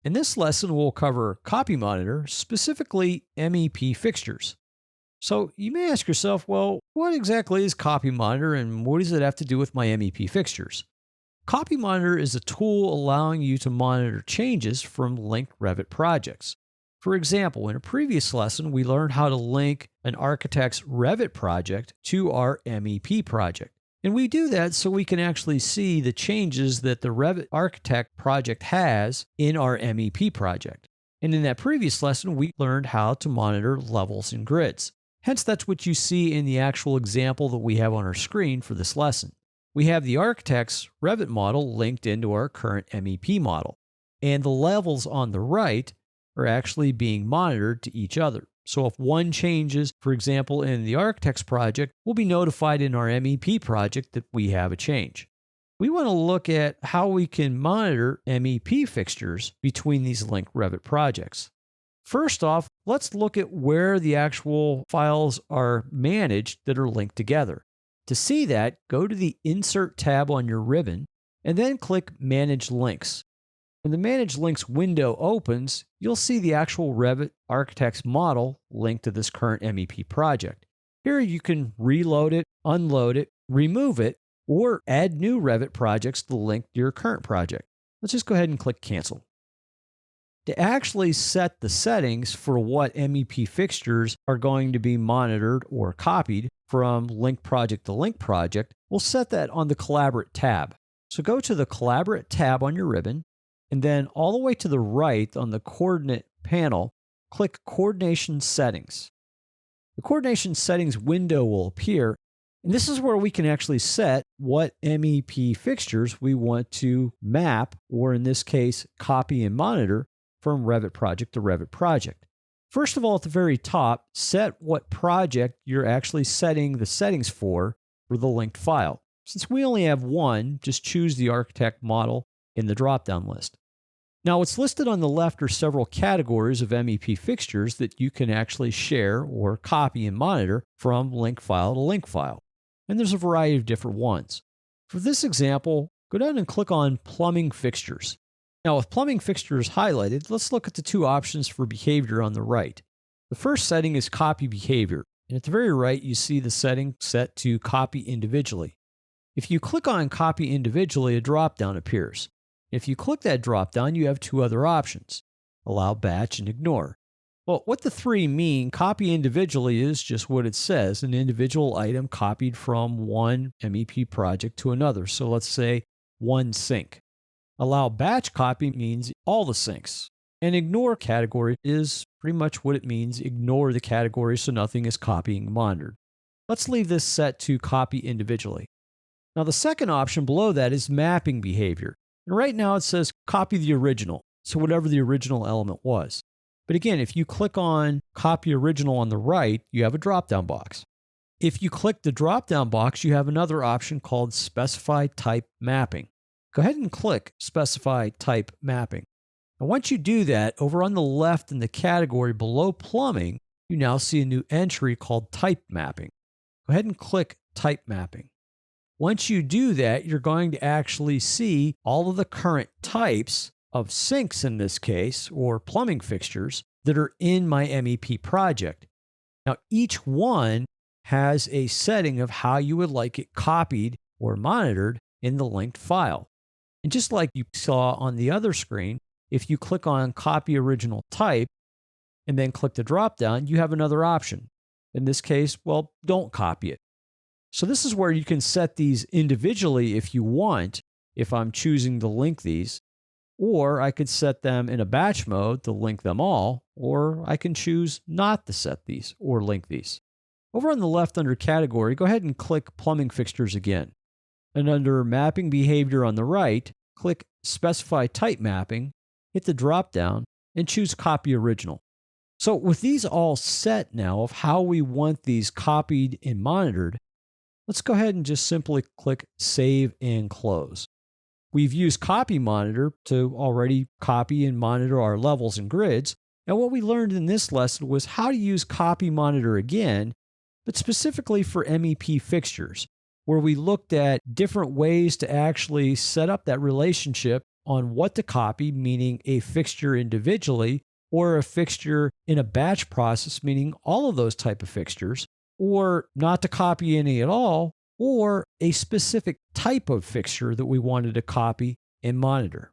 In this lesson, we'll cover Copy Monitor, specifically MEP Fixtures. So you may ask yourself, well, what exactly is Copy Monitor and what does it have to do with my MEP Fixtures? Copy Monitor is a tool allowing you to monitor changes from linked Revit projects. For example, in a previous lesson, we learned how to link an architect's Revit project to our MEP project. And we do that so we can actually see the changes that the Revit architect project has in our MEP project. And in that previous lesson, we learned how to monitor levels and grids. Hence, that's what you see in the actual example that we have on our screen for this lesson. We have the architect's Revit model linked into our current MEP model. And the levels on the right are actually being monitored to each other. So if one changes, for example, in the architect's project, we'll be notified in our MEP project that we have a change. We want to look at how we can monitor MEP fixtures between these linked Revit projects. First off, let's look at where the actual files are managed that are linked together. To see that, go to the Insert tab on your ribbon and then click Manage Links. When the Manage Links window opens, you'll see the actual Revit Architect's model linked to this current MEP project. Here you can reload it, unload it, remove it, or add new Revit projects to link to your current project. Let's just go ahead and click Cancel. To actually set the settings for what MEP fixtures are going to be monitored or copied from linked project to linked project, we'll set that on the Collaborate tab. So go to the Collaborate tab on your ribbon, and then all the way to the right on the coordinate panel, click Coordination Settings. The Coordination Settings window will appear, and this is where we can actually set what MEP fixtures we want to map, or in this case, copy and monitor from Revit project to Revit project. First of all, at the very top, set what project you're actually setting the settings for the linked file. Since we only have one, just choose the architect model in the drop-down list. Now, what's listed on the left are several categories of MEP fixtures that you can actually share or copy and monitor from link file to link file. And there's a variety of different ones. For this example, go down and click on Plumbing Fixtures. Now, with Plumbing Fixtures highlighted, let's look at the two options for behavior on the right. The first setting is Copy Behavior, and at the very right, you see the setting set to Copy Individually. If you click on Copy Individually, a drop-down appears. If you click that drop-down, you have two other options: Allow Batch and Ignore. Well, what the three mean, Copy Individually is just what it says, an individual item copied from one MEP project to another. So let's say one sink. Allow Batch Copy means all the sinks. And Ignore category is pretty much what it means: ignore the category so nothing is copying monitored. Let's leave this set to Copy Individually. Now, the second option below that is Mapping Behavior. And right now it says copy the original, so whatever the original element was. But again, if you click on Copy Original on the right, you have a drop-down box. If you click the drop-down box, you have another option called Specify Type Mapping. Go ahead and click Specify Type Mapping. And once you do that, over on the left in the category below Plumbing, you now see a new entry called Type Mapping. Go ahead and click Type Mapping. Once you do that, you're going to actually see all of the current types of sinks in this case, or plumbing fixtures, that are in my MEP project. Now, each one has a setting of how you would like it copied or monitored in the linked file. And just like you saw on the other screen, if you click on Copy Original Type and then click the drop-down, you have another option. In this case, well, don't copy it. So this is where you can set these individually if you want, if I'm choosing to link these, or I could set them in a batch mode to link them all, or I can choose not to set these or link these. Over on the left under Category, go ahead and click Plumbing Fixtures again. And under Mapping Behavior on the right, click Specify Type Mapping, hit the drop-down, and choose Copy Original. So with these all set now of how we want these copied and monitored, let's go ahead and just simply click Save and Close. We've used Copy Monitor to already copy and monitor our levels and grids. And what we learned in this lesson was how to use Copy Monitor again, but specifically for MEP fixtures, where we looked at different ways to actually set up that relationship on what to copy, meaning a fixture individually, or a fixture in a batch process, meaning all of those type of fixtures, or not to copy any at all, or a specific type of fixture that we wanted to copy and monitor.